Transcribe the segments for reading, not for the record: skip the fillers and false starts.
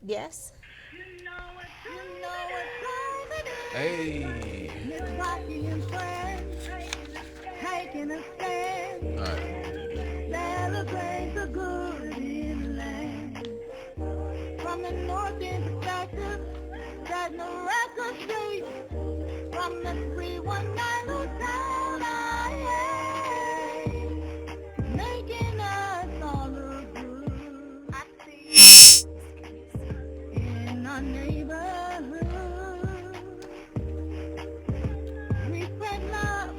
Yes. You know what time it Hey. is. Ms Rocki and friends taking a stand. All right. Celebrate the good in the land. From the north end perspective, setting the record straight. From the 319 town, I am making us all look good. I see in our neighborhood. We spread love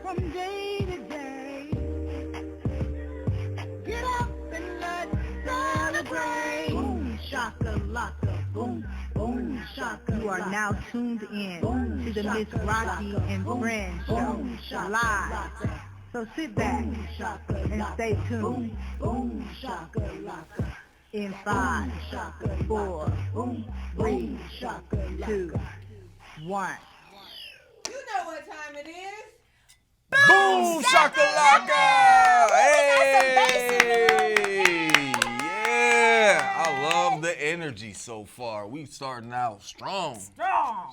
from day to day. Get up and let's celebrate. Boom, shaka, laka, boom, boom, shaka. You are now tuned in to the Ms Rocki and Friends show live. So sit back and stay tuned. Boom, shaka, laka. In 5, 4, 3, 2, 1. You know what time it is. Boom shakalaka! Hey! Yeah! I love the energy so far. We starting out strong.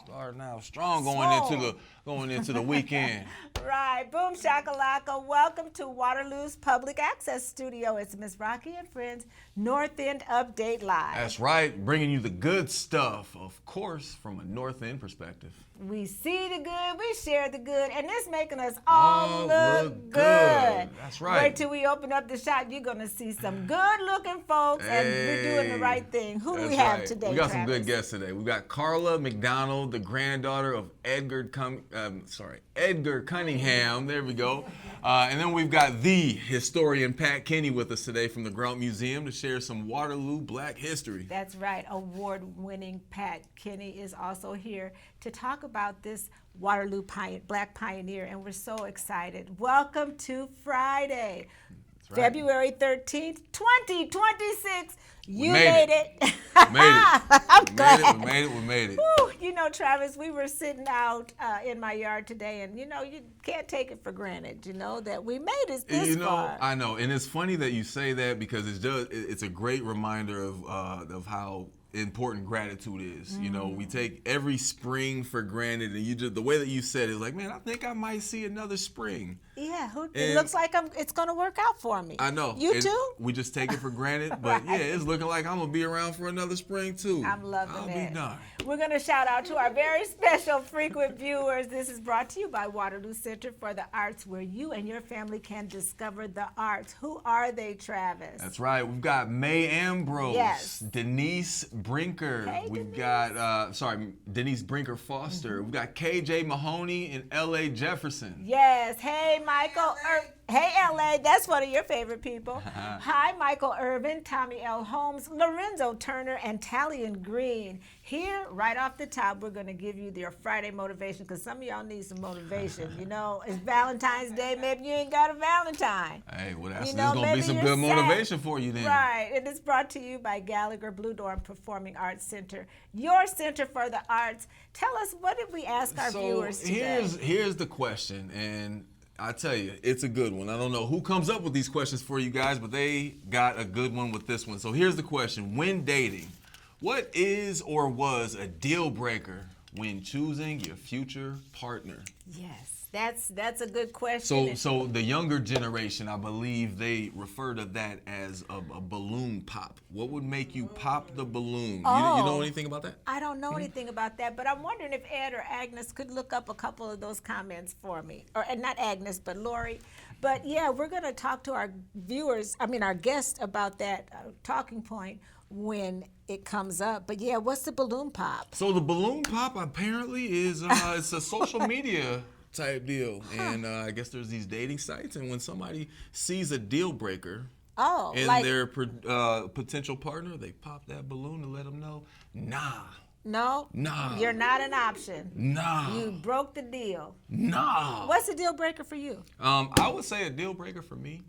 Starting out strong going into the weekend. Right. Boom shakalaka. Welcome to Waterloo's Public Access Studio. It's Ms Rocki and Friends North End Update Live. That's right, bringing you the good stuff, of course, from a North End perspective. We see the good, we share the good, and it's making us all look good. That's right. Wait till we open up the shop, you're going to see some good-looking folks, and we're doing the right thing. Who do we have today, We got Travis? some good guests today. We got Carla McDonald, the granddaughter of Edgar Cunningham. There we go. And then we've got the historian Pat Kinney with us today from the Grout Museum to share some Waterloo Black history. That's right. Award-winning Pat Kinney is also here to talk about this Waterloo Black pioneer, and we're so excited. Welcome to Friday, right. February 13th, 2026. You made made it. Made it. I'm glad. We made it. Whew, you know, Travis, we were sitting out in my yard today, and you know, you can't take it for granted, you know, that we made it this far. I know, and it's funny that you say that because it's a great reminder of how important gratitude is. You know, we take every spring for granted, and the way that you said it is like, man, I think I might see another spring. Yeah, it looks like it's going to work out for me. I know. You too? We just take it for granted, but yeah, it's looking like I'm going to be around for another spring too. I'm loving I'll it. be darned. We're going to shout out to our very special frequent viewers. This is brought to you by Waterloo Center for the Arts, where you and your family can discover the arts. Who are they, Travis? That's right. We've got May Ambrose, Yes. Denise Brinker. Hey, We've Denise. got, Denise Brinker Foster. We've got KJ Mahoney and L.A. Jefferson. Yes. Hey, Michael. Hey, LA. That's one of your favorite people. Hi, Michael Irvin, Tommy L. Holmes, Lorenzo Turner, and Talion Green. Here, right off the top, we're going to give you your Friday motivation, because some of y'all need some motivation. You know, it's Valentine's Day. Maybe you ain't got a Valentine. Hey, well, You there's know, going to be maybe some you're good sad. motivation for you then. Right. It is brought to you by Gallagher Blue Dorm Performing Arts Center, your center for the arts. Tell us, what did we ask our viewers today? Here's the question, and I tell you, it's a good one. I don't know who comes up with these questions for you guys, but they got a good one with this one. So here's the question. When dating, what is or was a deal breaker when choosing your future partner? Yes, that's a good question. So the younger generation, I believe they refer to that as a balloon pop. What would make you pop the balloon? You know anything about that? I don't know anything about that, but I'm wondering if Ed or Agnes could look up a couple of those comments for me. Or not Agnes, but Lori. But yeah, we're going to talk to our our guests about that talking point when it comes up. But yeah, what's the balloon pop? So the balloon pop apparently is it's a social media type deal. And I guess there's these dating sites, and when somebody sees a deal breaker in their potential partner, they pop that balloon to let them know, No, you're not an option. Nah. You broke the deal. Nah. What's the deal breaker for you? I would say a deal breaker for me.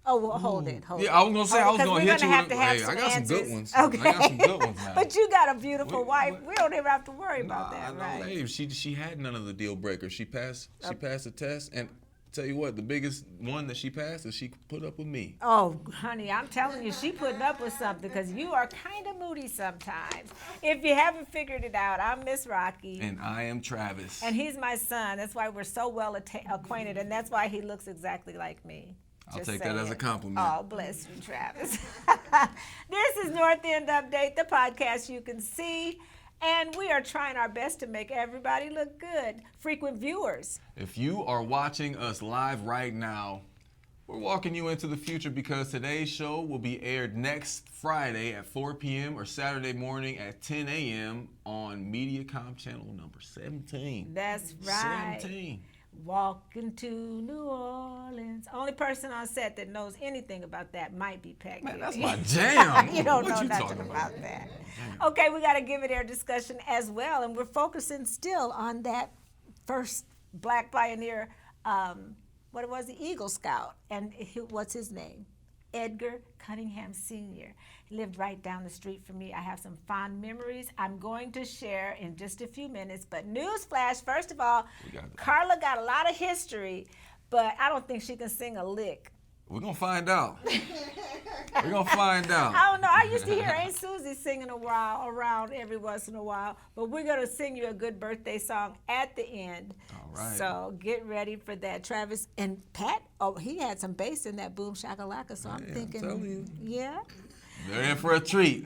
Oh, well, hold it. Yeah, I was gonna say I was gonna hit you have with. to have Hey, some I got answers. some good ones. Okay. I got some good ones now. But you got a beautiful wife. We don't even have to worry about that, I know, right? hey, she had none of the deal breakers. She passed the test, and Tell you what, the biggest one that she passed is she put up with me. Oh, honey, I'm telling you, she putting up with something because you are kind of moody sometimes. If you haven't figured it out, I'm Miss Rocki. And I am Travis. And he's my son. That's why we're so well acquainted, and that's why he looks exactly like me. I'll take that as a compliment. Oh, bless you, Travis. This is North End Update, the podcast you can see. And we are trying our best to make everybody look good. Frequent viewers. If you are watching us live right now, we're walking you into the future because today's show will be aired next Friday at 4 p.m. or Saturday morning at 10 a.m. on Mediacom channel number 17. That's right. 17. Walking to New Orleans. Only person on set that knows anything about that might be Pat Kinney. Man, that's my jam. You don't What know you nothing talking about that. Okay, we got to give it air discussion as well, and we're focusing still on that first black pioneer, what was the Eagle Scout, and what's his name? Edgar Cunningham Sr. He lived right down the street from me. I have some fond memories I'm going to share in just a few minutes. But newsflash, first of all, Carla got a lot of history, but I don't think she can sing a lick. We're going to find out. We're going to find out. I don't know. I used to hear Aunt Susie singing around every once in a while, but we're going to sing you a good birthday song at the end. All right. So get ready for that. Travis and Pat, he had some bass in that Boom Shakalaka, so I'm thinking, telling you. yeah. They're in for a treat.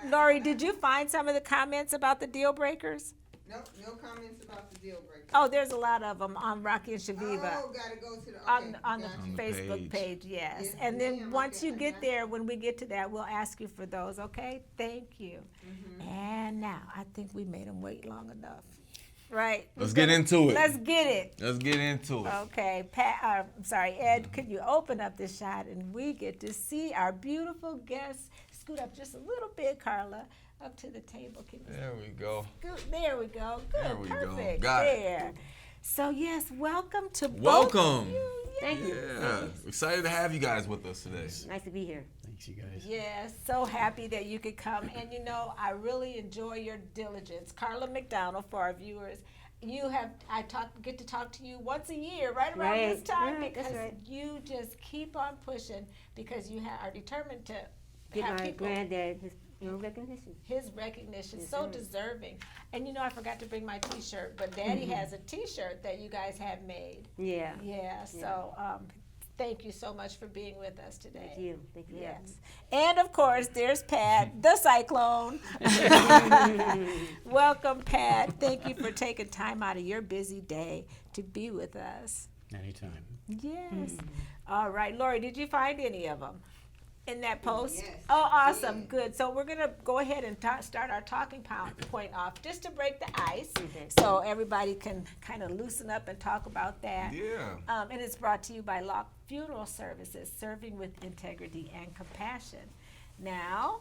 Lori, did you find some of the comments about the deal breakers? Nope, no comments about the deal breaker. Oh, there's a lot of them on Rocki and Shaviva. Oh, gotta go to the, okay, On the On the Facebook page, yes. Yes, And then ma'am. once Okay, you get okay. there, when we get to that, we'll ask you for those, okay? Thank you. And now, I think we made them wait long enough. Right? Let's get into it. Let's get it. Let's get into it. Okay, Ed, could you open up this shot and we get to see our beautiful guests. Scoot up just a little bit, Carla, up to the table. Can you There we go. scoot? There we go. Good, There we go. perfect. Got it. there. So yes, welcome to both Welcome. of you. Thank you. Yeah. Excited to have you guys with us today. Nice to be here. Thanks, you guys. Yes, so happy that you could come. And you know, I really enjoy your diligence. Carla McDonald, for our viewers, get to talk to you once a year, right around this Right, time, right, that's because right. you just keep on pushing because you are determined to Give have my people granddad his recognition. his recognition, Yes, so sir. deserving. And you know, I forgot to bring my T-shirt, but Daddy has a T-shirt that you guys have made. Yeah. Yeah, so thank you so much for being with us today. Thank you. Thank you. Yes. And of course, there's Pat, the Cyclone. Welcome, Pat. Thank you for taking time out of your busy day to be with us. Anytime. Yes. All right, Lori, did you find any of them in that post? Yes. Oh, awesome. Good. So we're going to go ahead and start our talking point off just to break the ice so everybody can kind of loosen up and talk about that. Yeah. And it's brought to you by Locke Funeral Services, serving with integrity and compassion. Now,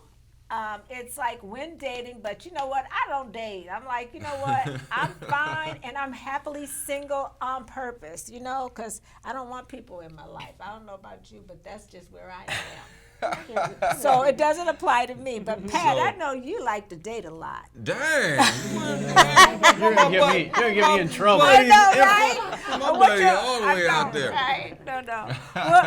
it's like when dating, but you know what? I don't date. I'm like, you know what? I'm fine and I'm happily single on purpose, you know, because I don't want people in my life. I don't know about you, but that's just where I am. So it doesn't apply to me. But Pat, I know you like to date a lot. Dang. You're gonna get me in trouble. I know, right? My buddy all the way out there. Right? No.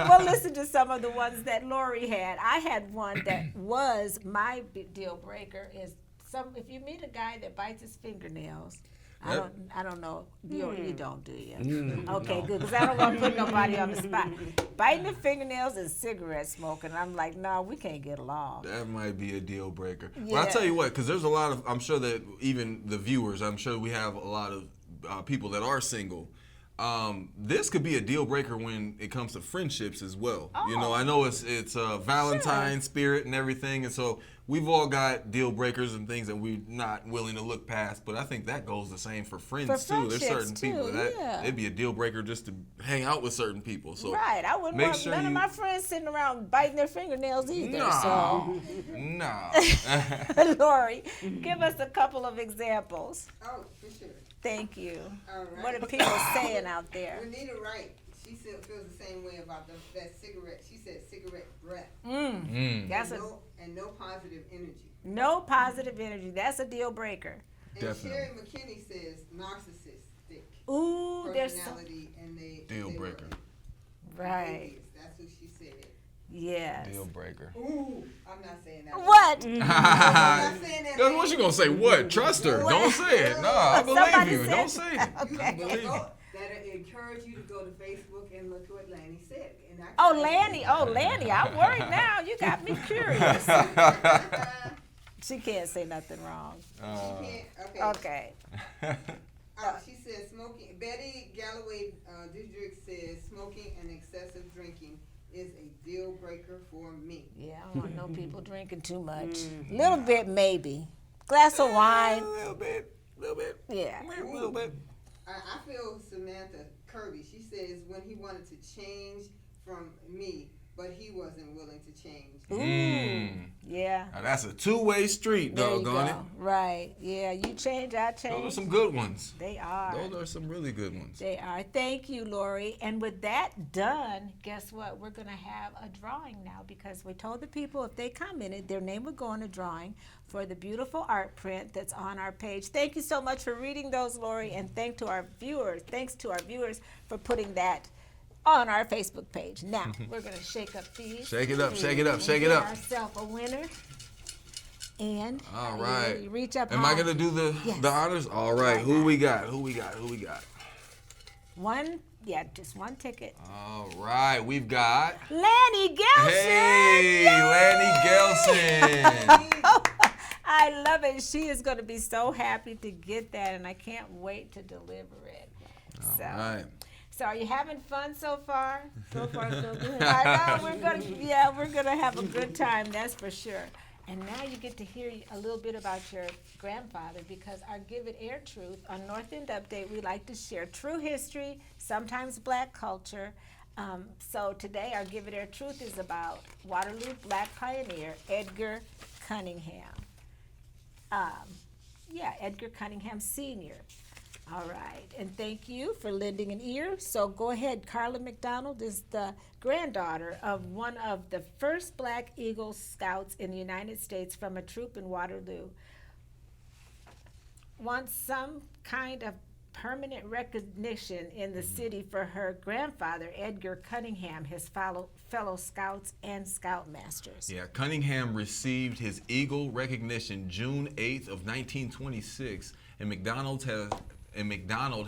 We'll listen to some of the ones that Lori had. I had one that was my deal breaker. Is if you meet a guy that bites his fingernails. I don't know. You don't, do you? Okay, good. Because I don't want to put nobody on the spot. Biting the fingernails and cigarette smoking. I'm like, no, we can't get along. That might be a deal breaker. Yeah. But I tell you what, because there's a lot of, I'm sure that even the viewers, I'm sure we have a lot of people that are single. This could be a deal breaker when it comes to friendships as well. You know, I know it's Valentine's spirit and everything, and so we've all got deal breakers and things that we're not willing to look past. But I think that goes the same for friends too. There's certain people that it'd be a deal breaker just to hang out with certain people. So right, I wouldn't want none of my friends sitting around biting their fingernails either. No. Lori, give us a couple of examples. Oh, for sure. Thank you. All right. What are people saying out there? Renita Wright, she still feels the same way about that cigarette. She said cigarette breath. That's And no positive energy. no positive energy. That's a deal breaker. And Definitely. Sherry McKinney says narcissist. narcissistic Ooh, there's some, personality, and Deal they breaker. were right. idiots. That's what she said. Yes. Deal breaker. Ooh, I'm not saying that. What? I'm not saying that. What you gonna say? What? Trust her. Don't say it. No, I Somebody believe you. said- Don't say it. I Okay. believe you. That encourage you to go to Facebook and look what Lanny said. And I Oh, Lanny. Oh, Lanny. I'm worried now. You got me curious. She can't say nothing wrong. Okay. Okay. She said smoking. Betty Galloway Didrik says smoking and excessive drinking is a deal breaker for me. Yeah, I don't want no people drinking too much. Little bit, maybe. Glass of wine. A little bit. Yeah. A little bit. I feel Samantha Kirby. She says when he wanted to change from me, but he wasn't willing to change. Ooh. Yeah. Now that's a two-way street, There you doggone it. go. Right. Yeah, you change, I change. Those are some good ones. They are. Those are some really good ones. They are. Thank you, Lori. And with that done, guess what? We're going to have a drawing now because we told the people if they commented, their name would go on a drawing for the beautiful art print that's on our page. Thank you so much for reading those, Lori, and thanks to our viewers for putting that on our Facebook page. Now, we're going to shake up these. Shake it up, shake it up, and shake it get up. ourselves a winner. And All you right. ready? Reach up Am high. I gonna do the Yes. the honors? All right. Who we got? Who we got? One, yeah, just one ticket. All right. We've got. Lanny Gelson! Hey, Lanny Gelson. I love it. She is going to be so happy to get that, and I can't wait to deliver it. All So, right. so are you having fun so far? So far, so good. I know we're gonna have a good time. That's for sure. And now you get to hear a little bit about your grandfather because our Give It Air Truth on North End Update, we like to share true history, sometimes black culture. So today our Give It Air Truth is about Waterloo Black pioneer Edgar Cunningham. Edgar Cunningham Sr. All right, and thank you for lending an ear. So go ahead. Carla McDonald is the granddaughter of one of the first Black Eagle Scouts in the United States from a troop in Waterloo. Wants some kind of permanent recognition in the city for her grandfather, Edgar Cunningham, his fellow Scouts and Scoutmasters. Yeah, Cunningham received his Eagle recognition June 8th of 1926, and McDonald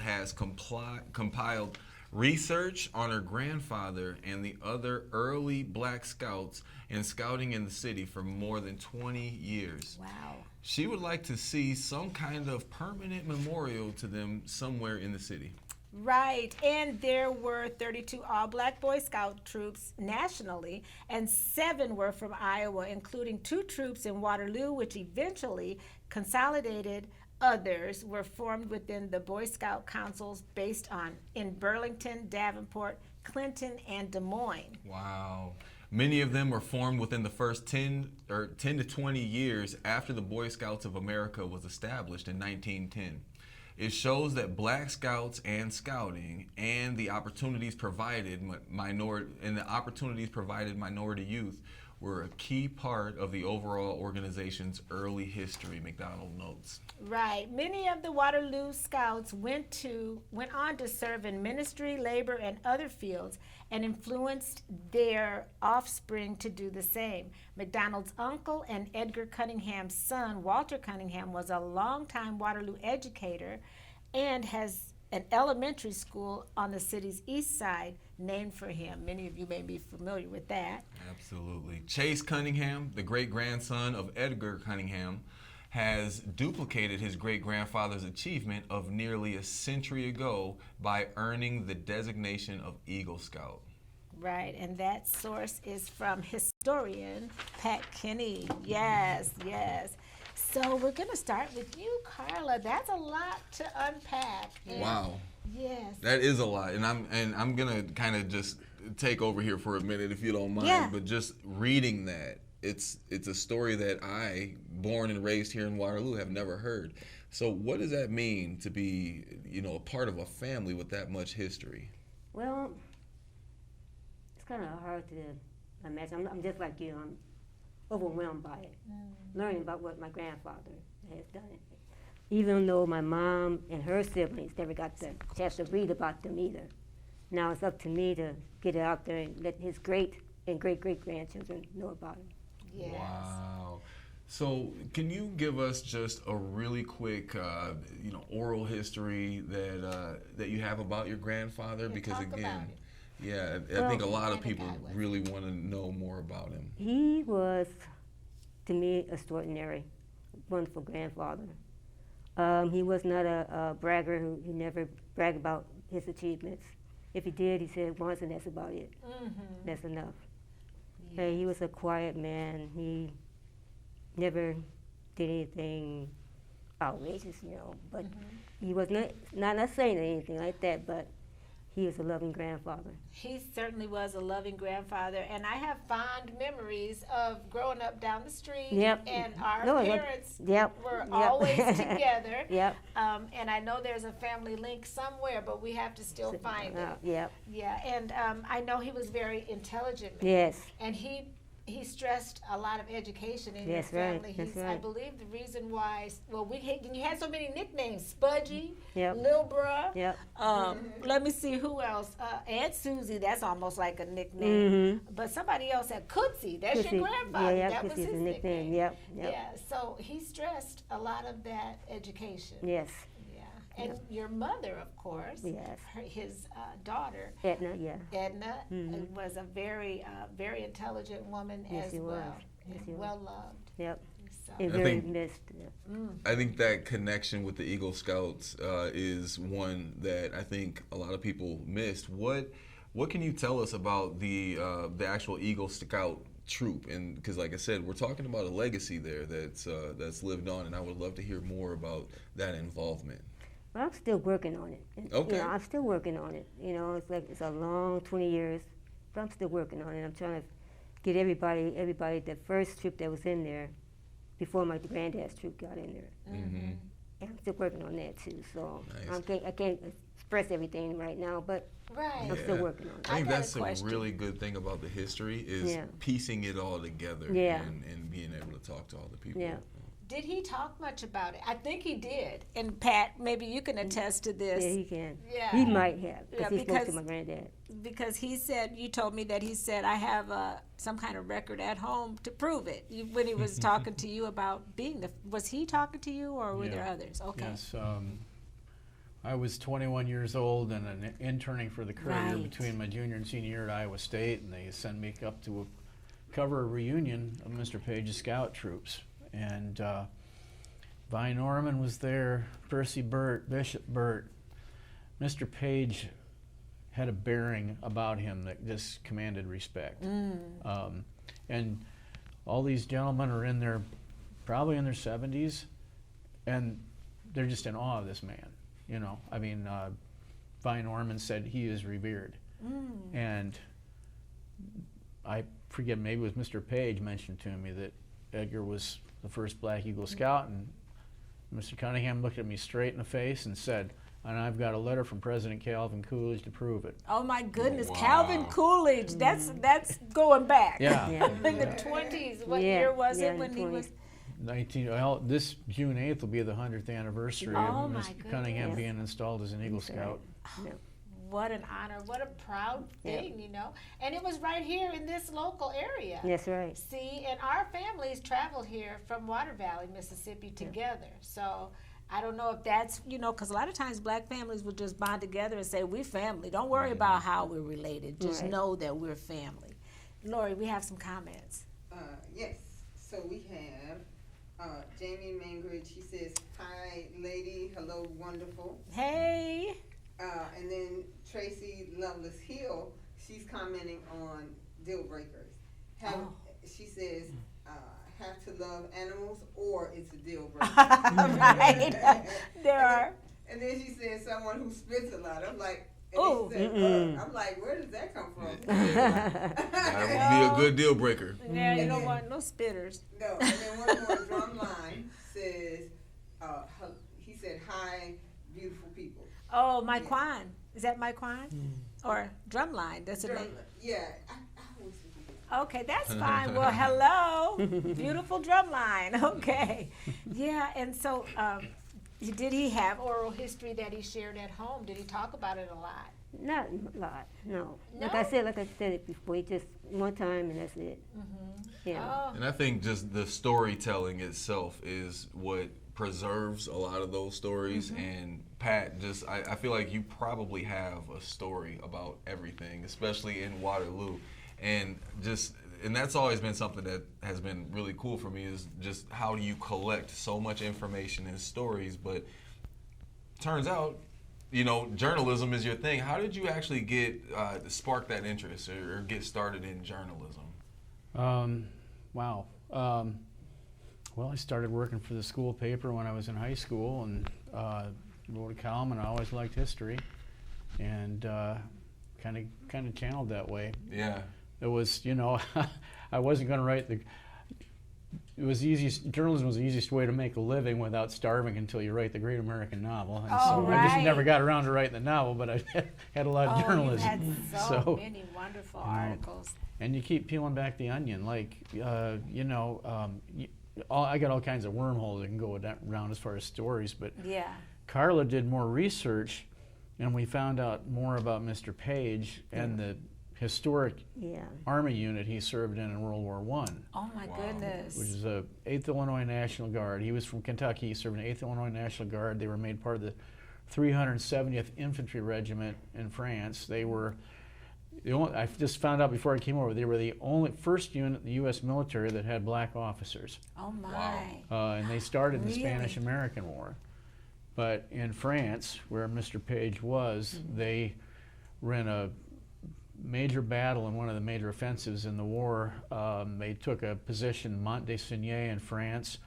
has compiled research on her grandfather and the other early Black Scouts and scouting in the city for more than 20 years. Wow. She would like to see some kind of permanent memorial to them somewhere in the city. Right, and there were 32 all-Black Boy Scout troops nationally, and 7 were from Iowa, including 2 troops in Waterloo, which eventually consolidated. Others were formed within the Boy Scout councils based in Burlington, Davenport, Clinton, and Des Moines. Wow. Many of them were formed within the first 10 to 20 years after the Boy Scouts of America was established in 1910. It shows that Black Scouts and Scouting and the opportunities provided minority youth were a key part of the overall organization's early history, McDonald notes. Right. Many of the Waterloo Scouts went on to serve in ministry, labor, and other fields and influenced their offspring to do the same. McDonald's uncle and Edgar Cunningham's son, Walter Cunningham, was a longtime Waterloo educator and has an elementary school on the city's east side named for him. Many of you may be familiar with that. Absolutely. Chase Cunningham, the great-grandson of Edgar Cunningham, has duplicated his great-grandfather's achievement of nearly a century ago by earning the designation of Eagle Scout. Right, and that source is from historian Pat Kinney. Yes, yes. So we're going to start with you, Carla. That's a lot to unpack. And Wow. yes. That is a lot, and I'm gonna kind of just take over here for a minute if you don't mind. Yeah. But just reading that, it's a story that I, born and raised here in Waterloo, have never heard. So what does that mean to be, a part of a family with that much history? Well, it's kind of hard to imagine. I'm just like you. I'm overwhelmed by it, learning about what my grandfather has done. even though my mom and her siblings never got the chance to read about them either. Now it's up to me to get it out there and let his great and great-great-grandchildren know about him. Yes. Wow. So, can you give us just a really quick, oral history that you have about your grandfather? Because talk again, about it. yeah, I think a lot of people really want to know more about him. He was, to me, extraordinary, wonderful grandfather. He was not a bragger he never bragged about his achievements. If he did, he said it once and that's about it. That's enough. Yeah. He was a quiet man. He never did anything outrageous, but he was not saying anything like that, but he was a loving grandfather. He certainly was a loving grandfather, and I have fond memories of growing up down the street, Yep. and our No, parents Yep. were Yep. always together. Yep. And I know there's a family link somewhere, but we have to still find it. Yep. Yeah, and I know he was very intelligent man. Yes. And he stressed a lot of education in That's your right, family. that's I right. believe the reason why, you had so many nicknames, Spudgy, Yep. Lil Bruh. Yep. Let me see who else. Aunt Susie, that's almost like a nickname. But somebody else had Cootsy, that's Cootsy. your grandfather. Yeah, that was Cootsy's his a nickname. Yep. Yeah, so he stressed a lot of that education. Yes. Yeah. And your mother, of course, Yes. his daughter, Edna, yeah. Edna, was a very, very intelligent woman Yes, as she was. well. Yes, and she was. well loved. Yep. So, And I very think- missed. Yeah. I think that connection with the Eagle Scouts is one that I think a lot of people missed. What can you tell us about the actual Eagle Scout troop? And because, like I said, we're talking about a legacy there that's lived on, and I would love to hear more about that involvement. But I'm still working on it. And, Okay. I'm still working on it. It's a long 20 years, but I'm still working on it. I'm trying to get everybody, the first troop that was in there, before my granddad's troop got in there. And I'm still working on that too. So Nice. I can't express everything right now, but right. I'm still working on it. I think got a that's a question. really good thing about the history is Yeah. piecing it all together Yeah. and being able to talk to all the people. Yeah. Did he talk much about it? I think he did. And Pat, maybe you can attest to this. Yeah, he can. Yeah. He might have, Yeah, he spoke because- to my granddad. Because he said, you told me that he said, I have some kind of record at home to prove it. When he was talking to you about being was he talking to you or were there Yeah. others? Okay. Yes. I was 21 years old and an interning for the Courier Right. between my junior and senior year at Iowa State, and they sent me up to cover a reunion of Mr. Page's scout troops. And Vi Norman was there, Percy Burt, Bishop Burt. Mr. Page had a bearing about him that just commanded respect. And all these gentlemen are in their, probably in their 70s, and they're just in awe of this man. Vi Norman said he is revered. And I forget, maybe it was Mr. Page mentioned to me that Edgar was the first Black Eagle Scout, and Mr. Cunningham looked at me straight in the face and said, and I've got a letter from President Calvin Coolidge to prove it. Oh my goodness, Wow. Calvin Coolidge. That's going back. Yeah. Yeah. In the 20s. What Yeah, year was yeah, it when the he 20s. was? This June 8th will be the 100th anniversary Oh, of my Mr. Cunningham goodness. being installed as an Eagle Scout. Yeah. What an honor, what a proud thing, And it was right here in this local area. That's right. See, and our families traveled here from Water Valley, Mississippi together. So I don't know if that's, because a lot of times Black families would just bond together and say, we're family. Don't worry about how we're related. Just Right. know that we're family. Lori, we have some comments. Yes, so we have Jamie Mangridge. She says, hi, lady. Hello, wonderful. Hey. And then Tracy Lovelace Hill, she's commenting on deal breakers. She says, have to love animals or it's a deal breaker. Right. There are. And then she says someone who spits a lot. I'm like, Oh. I'm like, where does that come from? That would be a good deal breaker. Yeah, you don't want no spitters. No, and then one more Drumline says, he said, hi, beautiful people. Oh, Mike Kwan. Is that Mike Kwan? Or Drumline? That's a name. Drumline. Yeah, I always forget. Okay, that's fine. Well, hello, beautiful Drumline. Okay, yeah, and so Did he have oral history that he shared at home? Did he talk about it a lot? Not a lot, no. No? Like I said it before, just one time and that's it. Yeah. Oh, And I think just the storytelling itself is what preserves a lot of those stories. And Pat, just I feel like you probably have a story about everything, especially in Waterloo. And that's always been something that has been really cool for me, is just how do you collect so much information and stories. But turns out, you know, journalism is your thing. How did you actually get spark that interest or get started in journalism? Wow. Well, I started working for the school paper when I was in high school, and wrote a column, and I always liked history, and kind of channeled that way. Yeah. It was, you know, I wasn't going to write the. It was easiest. Journalism was the easiest way to make a living without starving until you write the great American novel. And so I just never got around to writing the novel, but I had a lot of journalism. You've had so many wonderful articles. And you keep peeling back the onion, like you know, I got all kinds of wormholes that can go around as far as stories. But Yeah. Carla did more research, and we found out more about Mr. Page and the historic Army unit he served in World War I. Oh my goodness. Which is the 8th Illinois National Guard. He was from Kentucky. He served in the 8th Illinois National Guard. They were made part of the 370th Infantry Regiment in France. They were the only, I just found out before I came over, they were the only first unit in the U.S. military that had black officers. Oh my. And they started in the Really? Spanish-American War. But in France, where Mr. Page was, they were in a major battle in one of the major offensives in the war. They took a position, Mont-de-Seigneur in France.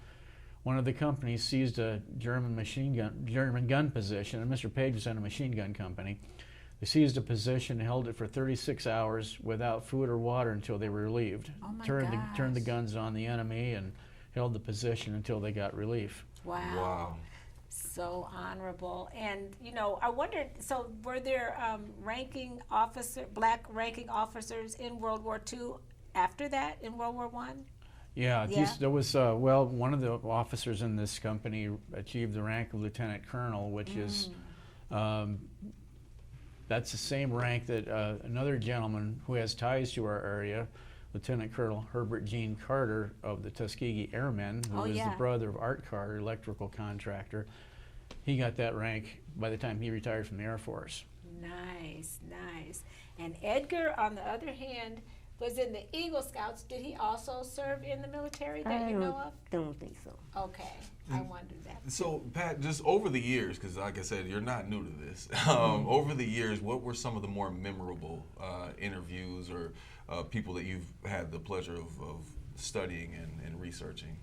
One of the companies seized a German gun position, and Mr. Page was in a machine gun company. They seized a position, held it for 36 hours without food or water until they were relieved. Oh my Turned the gosh. guns on the enemy and held the position until they got relief. Wow. Wow. So honorable. And, you know, I wondered, so were there black ranking officers in World War II after that, in World War I? Yeah, Yeah. there was, well, one of the officers in this company achieved the rank of lieutenant colonel, which is, that's the same rank that another gentleman who has ties to our area, Lieutenant Colonel Herbert Gene Carter of the Tuskegee Airmen, who was the brother of Art Carter, electrical contractor. He got that rank by the time he retired from the Air Force. Nice, nice. And Edgar, on the other hand, was in the Eagle Scouts. Did he also serve in the military that you know of? Don't think so. Okay, I wondered that. So, Pat, just over the years, because like I said, you're not new to this. Over the years, what were some of the more memorable interviews or people that you've had the pleasure of studying and researching?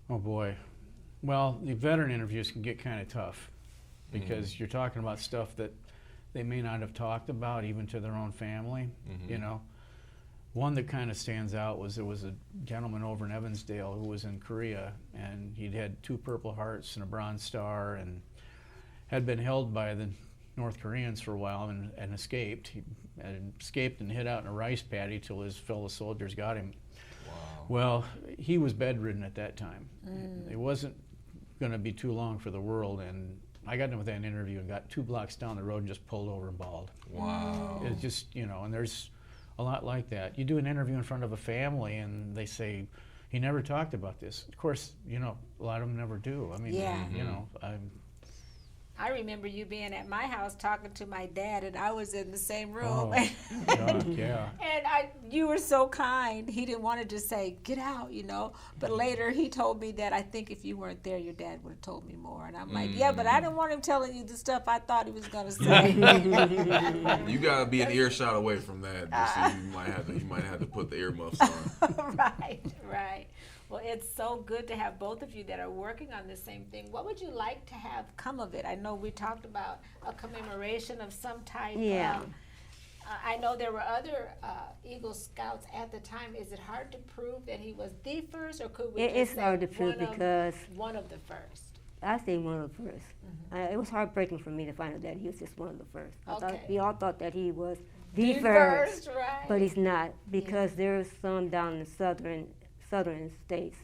Oh boy. Well, the veteran interviews can get kind of tough because you're talking about stuff that they may not have talked about even to their own family, you know. One that kind of stands out was there was a gentleman over in Evansdale who was in Korea, and he'd had 2 Purple Hearts and a Bronze Star and had been held by the North Koreans for a while and escaped. He had escaped and hid out in a rice paddy till his fellow soldiers got him. Wow. Well, he was bedridden at that time. It wasn't going to be too long for the world, and I got done with that interview and got 2 blocks down the road and just pulled over and bawled. Wow. It's just, you know, and there's a lot like that. You do an interview in front of a family and they say, he never talked about this. Of course, you know, a lot of them never do. I mean, you know, I remember you being at my house talking to my dad, and I was in the same room. oh, God, yeah. And you were so kind. He didn't want to just say, get out, you know. But later he told me that I think if you weren't there, your dad would have told me more. And I'm like, yeah, but I didn't want him telling you the stuff I thought he was going to say. You gotta be an earshot away from that. So you might have to put the earmuffs on. Right. Well, it's so good to have both of you that are working on the same thing. What would you like to have come of it? I know we talked about a commemoration of some type. Yeah. I know there were other Eagle Scouts at the time. Is it hard to prove that he was the first, or could we just It's say hard to prove because one of the first? I say one of the first. It was heartbreaking for me to find out that he was just one of the first. We all thought that he was the first, right? but he's not, because there's some down in the southern states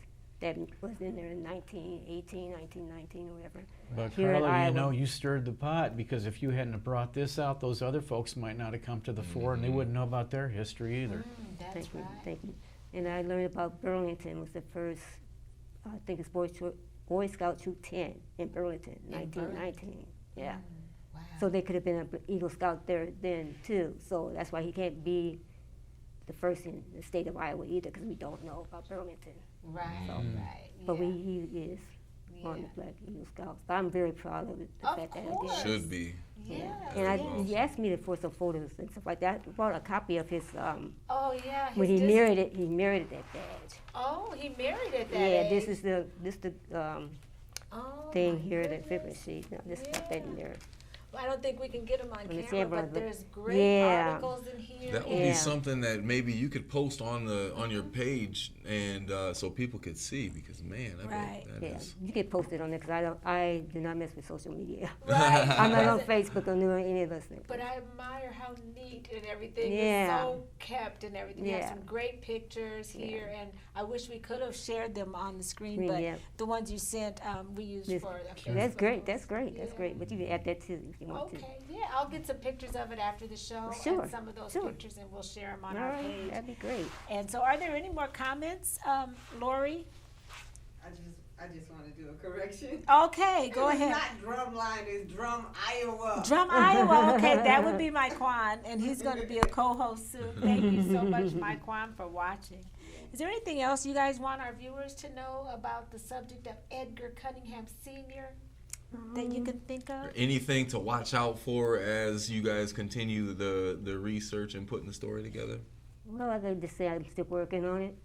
that was in there in 1918, 1919, or whatever. But Here in Carla, you Iowa. know, you stirred the pot, because if you hadn't have brought this out, those other folks might not have come to the fore, and they wouldn't know about their history either. That's Thank you, right. thank you. And I learned about Burlington was the first, I think it's Boy Scout Troop 10 in Burlington, 1919. Yeah. Wow. So they could have been an Eagle Scout there then too. So that's why he can't be the first in the state of Iowa either, because we don't know about Burlington. Right, right. But yeah. he is on Yeah. the Black Eagle Scouts. But I'm very proud of it, the Of fact that I course. did. Should be. Yeah. And he asked me for some photos and stuff like that. I brought a copy of his, Oh, yeah. when he his married it, he married that badge. Oh, he married at that Yeah, age. this is the Oh, thing my here, the goodness. favorite sheet. No, just got that in there. Well, I don't think we can get them on Let me see, camera, everyone, but but- there's great yeah. articles in here. That would Yeah. be something that maybe you could post on your page, and so people could see, because man, Right. that Yeah, is. you can post it on there because I do not mess with social media. Right. I'm not on Facebook or doing any of those things. But I admire how neat and everything Yeah. is so kept and everything. You have Yeah. some great pictures here, and I wish we could have shared them on the screen, Screen, but yeah. the ones you sent, we used This- for the That's Facebook great. That's posts. great. That's Yeah. great. But you can add that too if you want to. Okay, yeah, I'll get some pictures of it after the show, Sure, and some of those sure. pictures, and we'll share them on All our right, page. that'd be great. And so, are there any more comments, Lori? I just want to do a correction. Okay, go It's ahead. not Drumline, it's Drum Iowa. Drum Iowa. Okay, that would be Mike Kwan, and he's going to be a co-host soon. Thank you so much, Mike Kwan, for watching. Is there anything else you guys want our viewers to know about the subject of Edgar Cunningham Sr. that you can think of? Anything to watch out for as you guys continue the research and putting the story together? Well, I can just say I'm still working on it.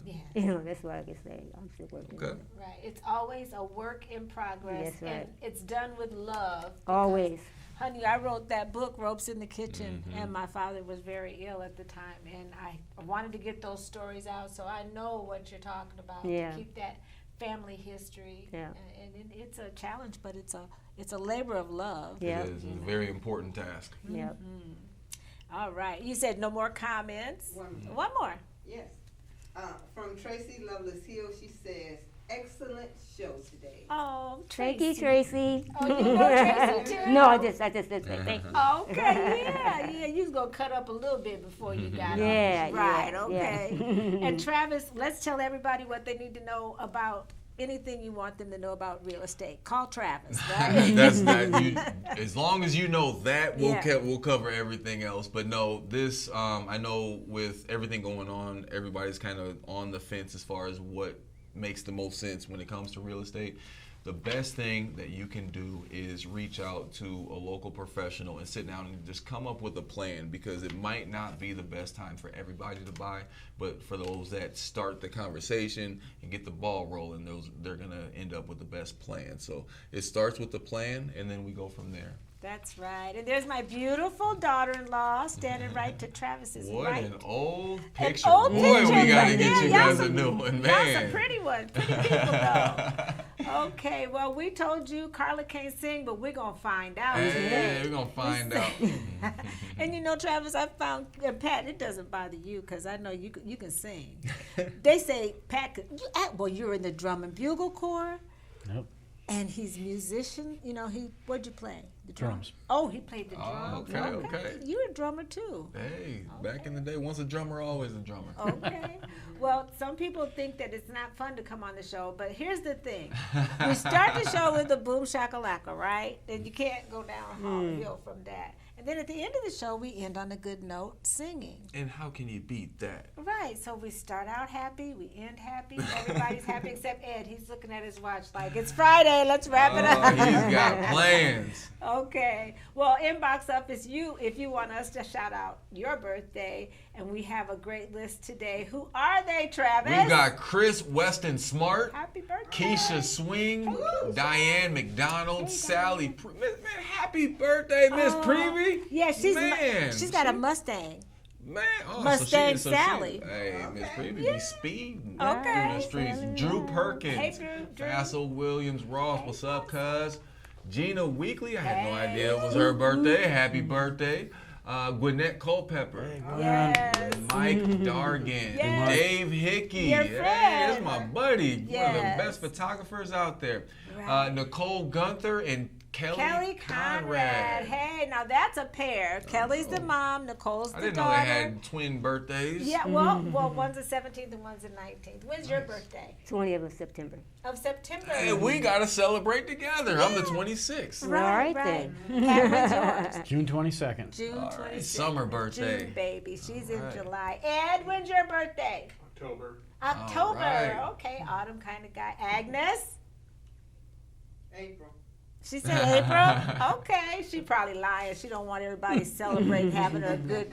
Yeah. You know, that's what I can say. I'm still working Okay. on it. Right. It's always a work in progress, That's right. and it's done with love. Always. Honey, I wrote that book, Ropes in the Kitchen, and my father was very ill at the time, and I wanted to get those stories out, so I know what you're talking about. Yeah. To keep that family history. Yeah. And it's a challenge, but it's a labor of love. Yeah. It is a very important task. Yep. All right. You said no more comments. One more. One more. Yes. From Tracy Lovelace Hill, she says, excellent show today. Oh, Thank Tracy. you, Tracy. Oh, you know Tracy too? No, I just said thank you. Okay, yeah. You was gonna cut up a little bit before you got Yeah, on. Right, yeah, okay. yeah. And Travis, let's tell everybody what they need to know about anything you want them to know about real estate. Call Travis, right? That's that. As long as you know that, Yeah. we'll cover everything else. But no, this I know with everything going on, everybody's kind of on the fence as far as what makes the most sense when it comes to real estate. The best thing that you can do is reach out to a local professional and sit down and just come up with a plan, because it might not be the best time for everybody to buy, but for those that start the conversation and get the ball rolling, they're gonna end up with the best plan. So it starts with the plan, and then we go from there. That's right. And there's my beautiful daughter-in-law standing right to Travis's What right. an old picture. old Boy, picture, we gotta but get yeah, you y'all guys a some- new one, Y'all man. some pretty ones, pretty people though. Okay, well, we told you Carla can't sing, but we're gonna find out Hey, today. we're gonna find out. And you know, Travis, I found Pat. It doesn't bother you because I know you can sing. They say Pat, well, you're in the drum and bugle corps, Nope. and he's musician. You know, what'd you play? The Drums. Oh, he played the Oh, drums. okay. You're a drummer too. Hey, back in the day, once a drummer, always a drummer. Okay. Well, some people think that it's not fun to come on the show, but here's the thing. We start the show with the boom shakalaka, right? And you can't go downhill from that. And then at the end of the show, we end on a good note singing. And how can you beat that? Right. So we start out happy, we end happy, everybody's happy except Ed. He's looking at his watch like, it's Friday, let's wrap it up. He's got plans. Okay. Well, inbox up is you if you want us to shout out your birthday. And we have a great list today. Who are they, Travis? We've got Chris Weston Smart, Happy birthday. Keisha Swing, Diane McDonald, Hey, Sally. Man, happy birthday, Miss Prevey. Yeah, Man, she's got a Mustang. Man, oh, Mustang Sally. Hey, Miss Prevey be speeding Okay. through the streets. Drew Perkins, Hey, Drew. Fassel Williams Ross, what's up, cuz? Gina Weekly, I had no idea it was her birthday. Happy birthday. Gwinnett Culpepper. Yes. Mike Dargan. Yes. Dave Hickey. Your Hey, friend. that's my buddy. One of the Yes. best photographers out there. Right. Nicole Gunther and Kelly Conrad. Hey, now that's a pair. Kelly's the mom, Nicole's I the didn't know daughter. they had twin birthdays. Yeah, well, one's the 17th and one's the 19th. When's your birthday? 20th of September. Of September. Hey, we got to celebrate together. I'm the 26th. Right Pat, when's yours? June 22nd. June All right, 26th. summer birthday. June baby. She's in right. July. Ed, when's your birthday? October. October. right. Okay, autumn kind of guy. Agnes? April. She said April? Okay. She probably lying. She don't want everybody celebrating having a good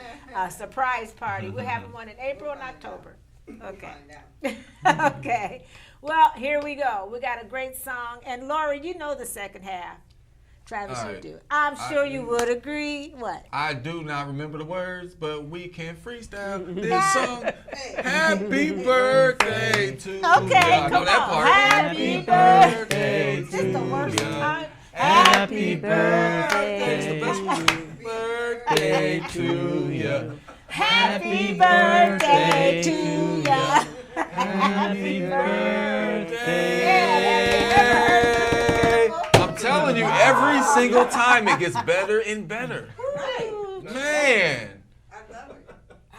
surprise party. We're having one in April and October. Okay. Find out. Okay. Well, here we go. We got a great song. And Lori, you know the second half. Travis, All you right. do. I'm sure you would agree. What? I do not remember the words, but we can freestyle this song. Happy birthday to you. Okay, I know come that on. part. Happy birthday to Just the worst you. time. Happy birthday It's the best one. Birthday to you. Happy birthday to ya. Happy birthday. I'm telling you, every single time it gets better and better. Man, I love it.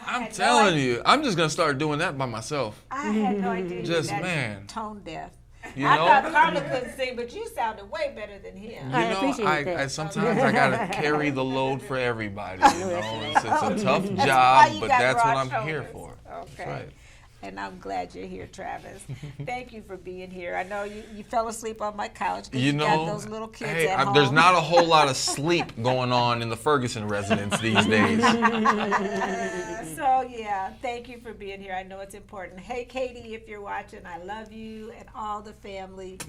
I'm telling you, I'm just gonna start doing that by myself. I had no idea. Just, that man. Tone deaf. You I know? thought Carla couldn't sing, but you sounded way better than him. I You know, appreciate that. I sometimes I gotta carry the load for everybody. You know, it's a tough why job, you but got that's what broad I'm here shoulders. for. Okay. That's right. And I'm glad you're here, Travis. Thank you for being here. I know you fell asleep on my couch because You you got know, those little kids hey, at home. there's not a whole lot of sleep going on in the Ferguson residence these days. So yeah, thank you for being here. I know it's important. Hey, Katie, if you're watching, I love you and all the family.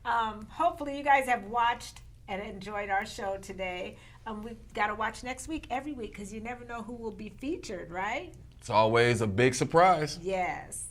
Hopefully you guys have watched and enjoyed our show today. We've got to watch next week, every week, because you never know who will be featured, right? It's always a big surprise. Yes.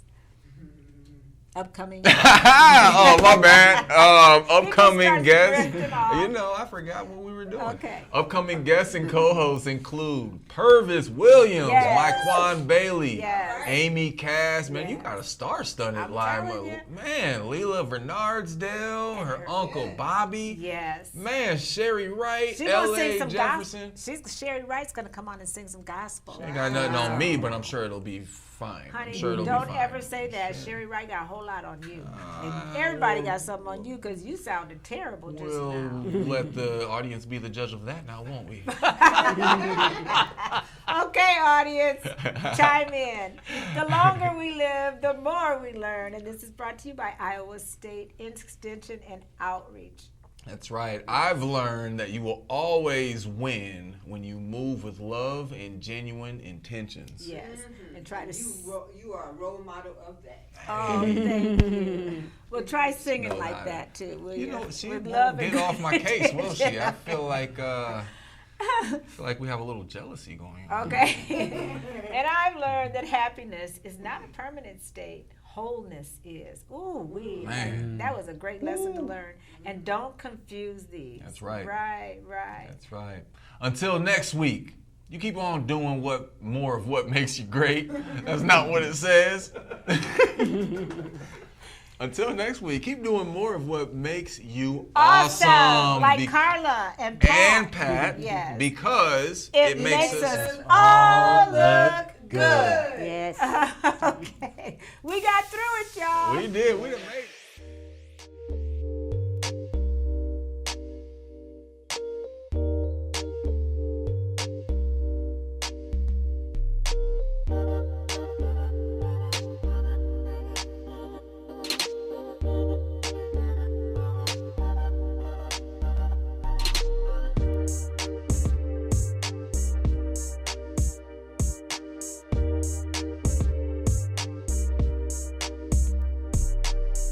Upcoming. Oh, my bad. He Upcoming just starts guests. drifting off. You know, I forgot what we were doing. Okay. Upcoming guests and co-hosts include Purvis Williams, Yes. Myquan Bailey, Yes. Amy Cass. Man, you Yes. got a star-studded I'm lineup. telling you. Man, Leela Bernardsdale, her uncle Bobby. Yes. Man, Sherry Wright, She's gonna L.A. sing some Jefferson. gospel. Sherry Wright's gonna come on and sing some gospel. Ain't got nothing on me, but I'm sure it'll be fine. Honey, I'm sure it'll don't be fine. ever say that. Sherry Wright got a whole lot on you. And everybody got something on you because you sounded terrible just We'll now. let the audience be the judge of that now, won't we? Okay, audience, chime in. The longer we live, the more we learn. And this is brought to you by Iowa State Extension and Outreach. That's right. I've learned that you will always win when you move with love and genuine intentions. Yes. And try to. You are a role model of that. Oh, thank you. Well, try singing No, like I- that too, will You you? know, she With won't love get and off my case, will she? I intention. feel like we have a little jealousy going on. Okay. And I've learned that happiness is not a permanent state. Wholeness is. Ooh, Man. that was a great lesson to learn. And don't confuse these. That's right. Right. That's right. Until next week, you keep on doing more of what makes you great. That's not what it says. Until next week, keep doing more of what makes you awesome. Like Be- Carla and Pat. and Pat, Yes. because It makes us all look good. Yes. Okay. We got through it, y'all. We did. We done made it.